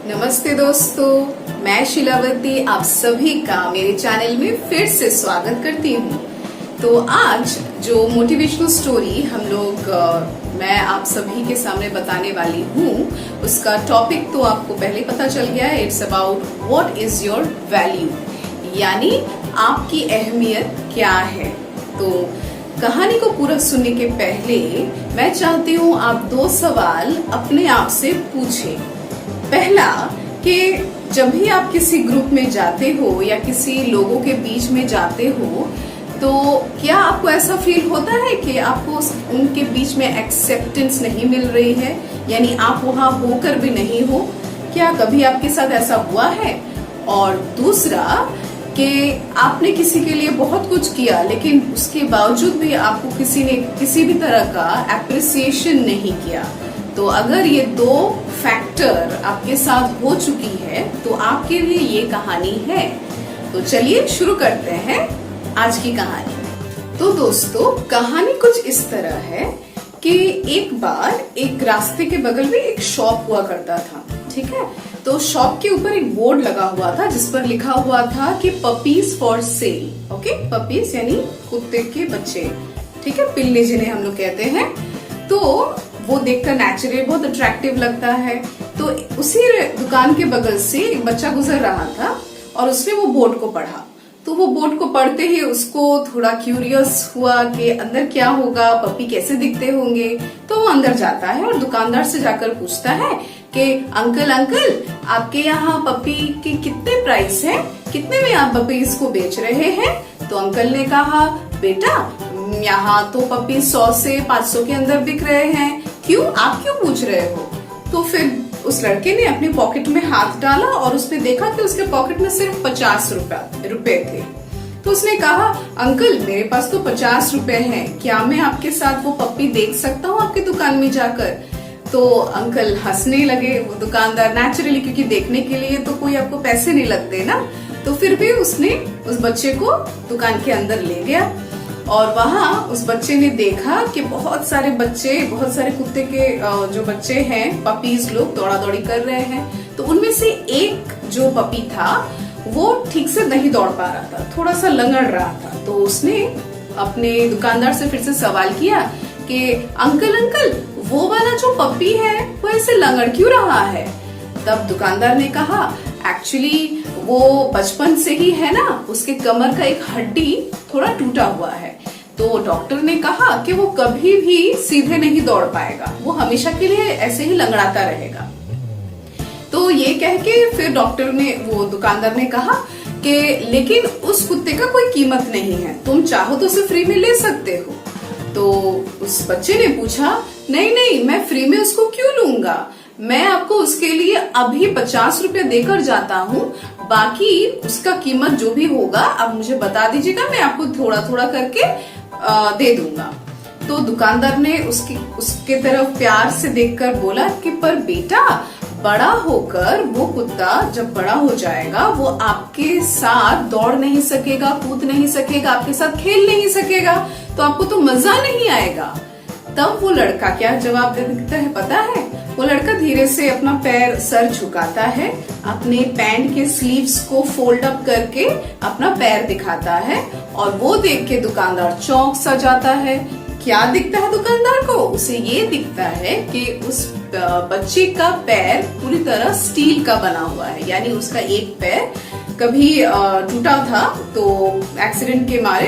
नमस्ते दोस्तों, मैं शीलावती आप सभी का मेरे चैनल में फिर से स्वागत करती हूँ। तो आज जो मोटिवेशनल स्टोरी मैं आप सभी के सामने बताने वाली हूँ, उसका टॉपिक तो आपको पहले पता चल गया है। It's about what is your value, यानी आपकी अहमियत क्या है। तो कहानी को पूरा सुनने के पहले मैं चाहती हूँ आप 2 सवाल अपने आप से पूछें। पहला कि जब भी आप किसी ग्रुप में जाते हो या किसी लोगों के बीच में जाते हो, तो क्या आपको ऐसा फील होता है कि आपको उनके बीच में एक्सेप्टेंस नहीं मिल रही है, यानी आप वहां होकर भी नहीं हो? क्या कभी आपके साथ ऐसा हुआ है? और दूसरा कि आपने किसी के लिए बहुत कुछ किया, लेकिन उसके बावजूद भी आपको किसी ने किसी भी तरह का एप्रिसिएशन नहीं किया। तो अगर ये 2 फैक्टर आपके साथ हो चुकी है तो आपके लिए ये कहानी है। तो चलिए शुरू करते हैं आज की कहानी। तो दोस्तों, कहानी कुछ इस तरह है कि एक बार एक रास्ते के बगल में एक शॉप हुआ करता था, ठीक है। तो शॉप के ऊपर एक बोर्ड लगा हुआ था जिस पर लिखा हुआ था कि puppies for sale. Okay, puppies यानी कुत्ते के बच्चे, ठीक है, पिल्ले जिन्हें हम लोग कहते हैं। तो वो देखकर नेचुरली बहुत अट्रैक्टिव लगता है। तो उसी दुकान के बगल से एक बच्चा गुजर रहा था और उसने वो बोर्ड को पढ़ा। तो वो बोर्ड को पढ़ते ही उसको थोड़ा क्यूरियस हुआ कि अंदर क्या होगा, पपी कैसे दिखते होंगे। तो वो अंदर जाता है और दुकानदार से जाकर पूछता है कि अंकल आपके यहाँ पपी के कितने प्राइस है, कितने में आप पपीज को बेच रहे हैं? तो अंकल ने कहा, बेटा यहाँ तो पपी 100 से 500 के अंदर बिक रहे हैं। क्यों, आप क्यों पूछ रहे हो? तो फिर उस लड़के ने अपनी पॉकेट में हाथ डाला और उसने देखा कि उसके पॉकेट में सिर्फ 50 रुपए थे। तो उसने कहा, अंकल मेरे पास तो 50 रुपए हैं, क्या मैं आपके साथ वो पप्पी देख सकता हूँ आपकी दुकान में जाकर? तो अंकल हंसने लगे, वो दुकानदार नेचुरली, क्योंकि देखने के लिए तो कोई आपको पैसे नहीं लगते ना। तो फिर भी उसने उस बच्चे को दुकान के अंदर ले गया और वहां उस बच्चे ने देखा कि बहुत सारे कुत्ते के जो बच्चे हैं, पपीज लोग दौड़ा दौड़ी कर रहे हैं। तो उनमें से एक जो पपी था वो ठीक से नहीं दौड़ पा रहा था, थोड़ा सा लंगड़ रहा था। तो उसने अपने दुकानदार से फिर से सवाल किया कि अंकल वो वाला जो पपी है वो ऐसे लंगड़ क्यों रहा है? तब दुकानदार ने कहा, एक्चुअली वो बचपन से ही है ना, उसके कमर का एक हड्डी थोड़ा टूटा हुआ है। तो डॉक्टर ने कहा कि वो कभी भी सीधे नहीं दौड़ पाएगा, वो हमेशा के लिए ऐसे ही लंगड़ाता रहेगा। तो ये कह के फिर वो दुकानदार ने कहा कि लेकिन उस कुत्ते का कोई कीमत नहीं है, तुम चाहो तो उसे फ्री में ले सकते हो। तो उस बच्चे ने पूछा, नहीं मैं फ्री में उसको क्यों लूंगा, मैं आपको उसके लिए अभी 50 रुपए देकर जाता हूँ, बाकी उसका कीमत जो भी होगा आप मुझे बता दीजिएगा, मैं आपको थोड़ा थोड़ा करके दे दूंगा। तो दुकानदार ने उसके तरफ प्यार से देखकर बोला कि पर बेटा, बड़ा होकर वो कुत्ता जब बड़ा हो जाएगा वो आपके साथ दौड़ नहीं सकेगा, कूद नहीं सकेगा, आपके साथ खेल नहीं सकेगा, तो आपको तो मजा नहीं आएगा। तब वो लड़का क्या जवाब देता है पता है? वो लड़का धीरे से अपना सर झुकाता है, अपने पैंट के स्लीव्स को फोल्ड अप करके अपना पैर दिखाता है और वो देख के दुकानदार चौंक सा जाता है। क्या दिखता है दुकानदार को? उसे ये दिखता है कि उस बच्चे का पैर पूरी तरह स्टील का बना हुआ है, यानी उसका एक पैर कभी टूटा था तो एक्सीडेंट के मारे,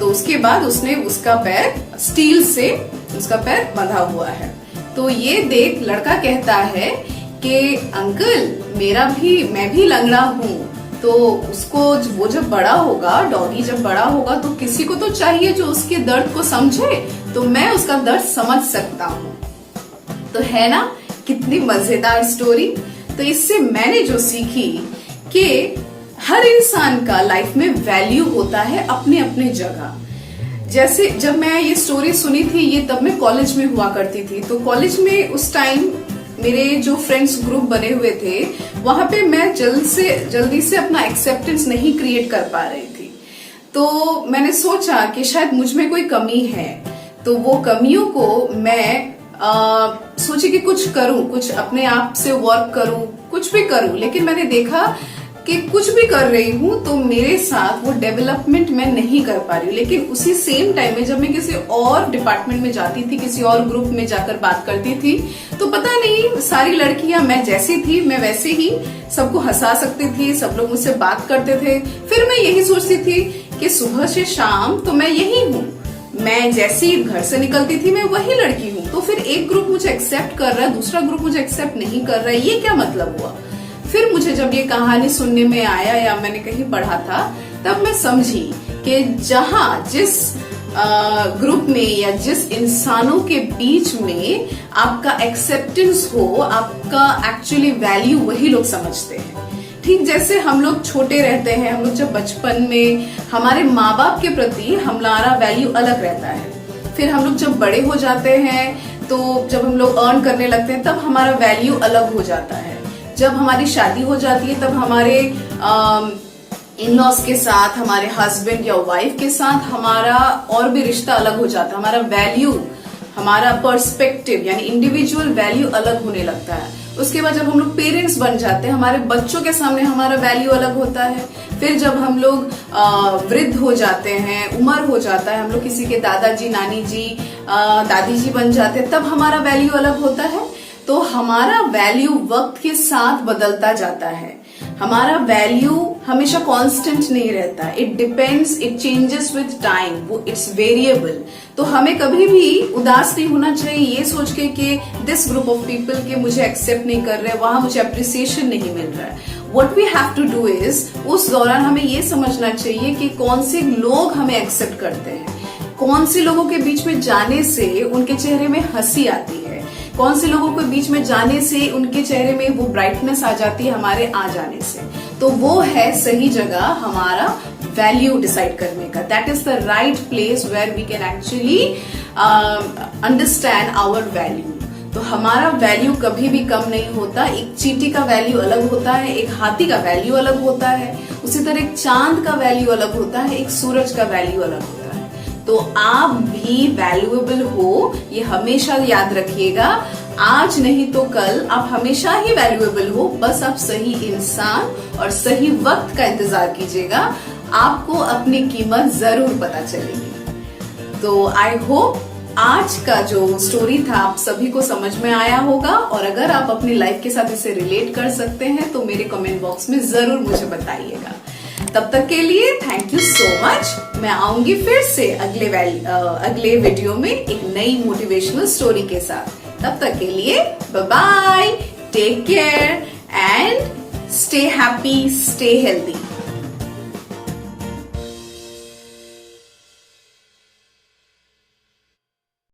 तो उसके बाद उसने उसका पैर स्टील से उसका पैर बंधा हुआ है। तो ये देख लड़का कहता है कि अंकल मैं भी लंगड़ा हूँ, तो वो जब बड़ा होगा, डॉगी जब बड़ा होगा तो किसी को तो चाहिए जो उसके दर्द को समझे, तो मैं उसका दर्द समझ सकता हूँ। तो है ना कितनी मजेदार स्टोरी। तो इससे मैंने जो सीखी कि हर इंसान का लाइफ में वैल्यू होता है अपने अपने जगह। जैसे जब मैं ये स्टोरी सुनी थी, ये तब मैं कॉलेज में हुआ करती थी। तो कॉलेज में उस टाइम मेरे जो फ्रेंड्स ग्रुप बने हुए थे, वहां पे मैं जल्दी से अपना एक्सेप्टेंस नहीं क्रिएट कर पा रही थी। तो मैंने सोचा कि शायद मुझ में कोई कमी है, तो वो कमियों को मैं सोची कि कुछ करूं, कुछ अपने आप से वर्क करूं, कुछ भी करूं, लेकिन मैंने देखा कि कुछ भी कर रही हूं तो मेरे साथ वो डेवलपमेंट मैं नहीं कर पा रही हूँ। लेकिन उसी सेम टाइम में जब मैं किसी और डिपार्टमेंट में जाती थी, किसी और ग्रुप में जाकर बात करती थी, तो पता नहीं सारी लड़कियां मैं जैसी थी मैं वैसे ही सबको हंसा सकती थी, सब लोग मुझसे बात करते थे। फिर मैं यही सोचती थी कि सुबह से शाम तो मैं यही हूँ, मैं जैसी घर से निकलती थी मैं वही लड़की हूँ। तो फिर एक ग्रुप मुझे एक्सेप्ट कर रहा है, दूसरा ग्रुप मुझे एक्सेप्ट नहीं कर रहा है, ये क्या मतलब हुआ। फिर मुझे जब ये कहानी सुनने में आया या मैंने कहीं पढ़ा था, तब मैं समझी कि जहां जिस ग्रुप में या जिस इंसानों के बीच में आपका एक्सेप्टेंस हो, आपका एक्चुअली वैल्यू वही लोग समझते हैं। ठीक जैसे हम लोग छोटे रहते हैं, हम लोग जब बचपन में हमारे माँ बाप के प्रति हमारा वैल्यू अलग रहता है। फिर हम लोग जब बड़े हो जाते हैं, तो जब हम लोग अर्न करने लगते हैं तब हमारा वैल्यू अलग हो जाता है। जब हमारी शादी हो जाती है तब हमारे इन लॉज के साथ, हमारे हस्बैंड या वाइफ के साथ हमारा और भी रिश्ता अलग हो जाता है। हमारा वैल्यू, हमारा पर्सपेक्टिव यानी इंडिविजुअल वैल्यू अलग होने लगता है। उसके बाद जब हम लोग पेरेंट्स बन जाते हैं, हमारे बच्चों के सामने हमारा वैल्यू अलग होता है। फिर जब हम लोग वृद्ध हो जाते हैं, उम्र हो जाता है, हम लोग किसी के दादाजी, नानी जी, दादी जी बन जाते हैं, तब हमारा वैल्यू अलग होता है। तो हमारा वैल्यू वक्त के साथ बदलता जाता है। हमारा वैल्यू हमेशा कांस्टेंट नहीं रहता, it depends, it changes with time, वो इट्स वेरिएबल। तो हमें कभी भी उदास नहीं होना चाहिए ये सोच के कि दिस ग्रुप ऑफ पीपल के मुझे एक्सेप्ट नहीं कर रहे, वहां मुझे अप्रिसिएशन नहीं मिल रहा है। What we have to do is, उस दौरान हमें ये समझना चाहिए कि कौन से लोग हमें एक्सेप्ट करते हैं, कौन से लोगों के बीच में जाने से उनके चेहरे में हंसी आती है, कौन से लोगों के बीच में जाने से उनके चेहरे में वो ब्राइटनेस आ जाती है हमारे आ जाने से। तो वो है सही जगह हमारा वैल्यू डिसाइड करने का। That is the right place where we can actually understand our value. तो हमारा वैल्यू कभी भी कम नहीं होता। एक चींटी का वैल्यू अलग होता है, एक हाथी का वैल्यू अलग होता है, उसी तरह एक चांद का वैल्यू अलग होता है, एक सूरज का वैल्यू अलग होता है। तो आप भी वैल्यूएबल हो, ये हमेशा याद रखिएगा। आज नहीं तो कल आप हमेशा ही वैल्यूएबल हो, बस आप सही इंसान और सही वक्त का इंतजार कीजिएगा, आपको अपनी कीमत जरूर पता चलेगी। तो आई होप आज का जो स्टोरी था आप सभी को समझ में आया होगा, और अगर आप अपनी लाइफ के साथ इसे रिलेट कर सकते हैं तो मेरे कमेंट बॉक्स में जरूर मुझे बताइएगा। तब तक के लिए थैंक यू सो मच। मैं आऊंगी फिर से अगले वीडियो में एक नई मोटिवेशनल स्टोरी के साथ। तब तक के लिए bye bye, take care and stay happy, stay healthy.